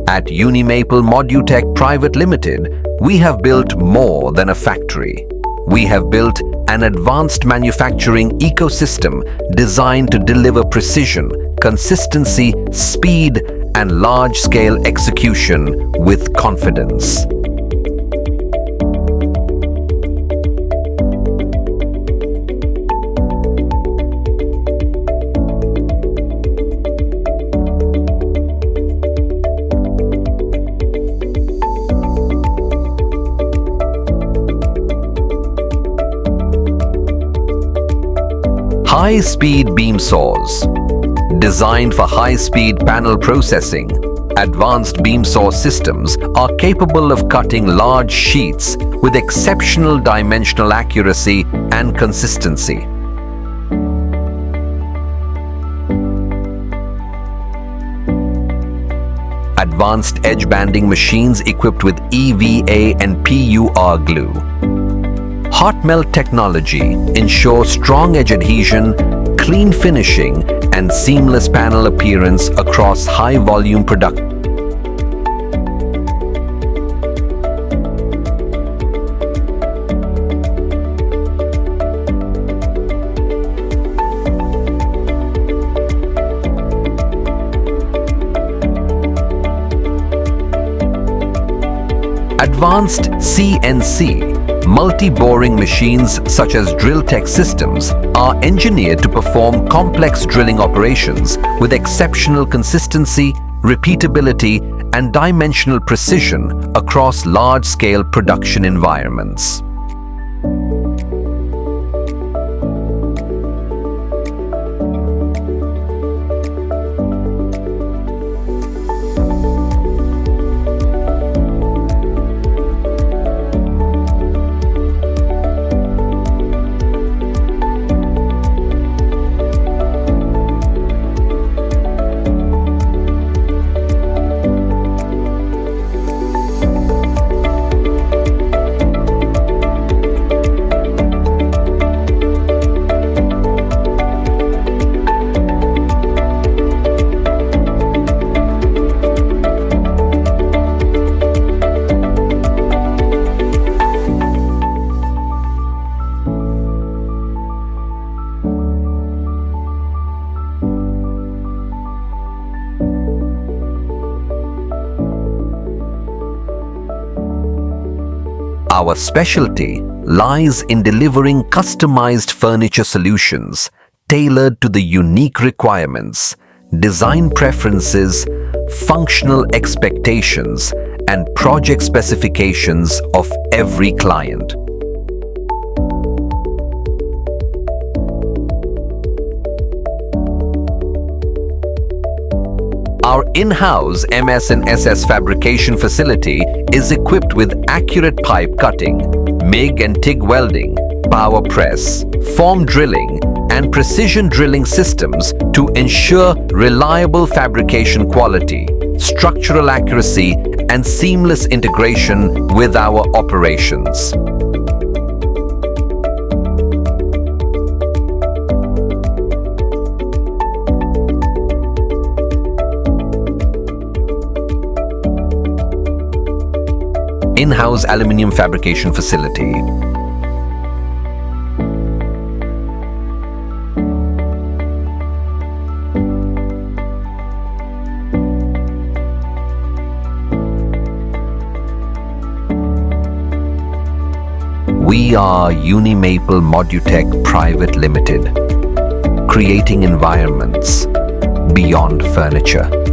At Unimaple Modutech Private Limited, we have built more than a factory. We have built an advanced manufacturing ecosystem designed to deliver precision, consistency, speed, and large-scale execution with confidence. High-speed beam saws. Designed for high-speed panel processing, advanced beam saw systems are capable of cutting large sheets with exceptional dimensional accuracy and consistency. Advanced edge banding machines equipped with EVA and PUR glue. Hot melt technology ensures strong edge adhesion, clean finishing, and seamless panel appearance across high-volume production. Advanced CNC multi-boring machines such as drill tech systems are engineered to perform complex drilling operations with exceptional consistency, repeatability, and dimensional precision across large-scale production environments. Our specialty lies in delivering customized furniture solutions tailored to the unique requirements, design preferences, functional expectations, and project specifications of every client. Our in-house MS and SS fabrication facility is equipped with accurate pipe cutting, MIG and TIG welding, power press, form drilling, and precision drilling systems to ensure reliable fabrication quality, structural accuracy, and seamless integration with our operations. In-house aluminium fabrication facility. We are Unimaple Modutech Private Limited, creating environments beyond furniture.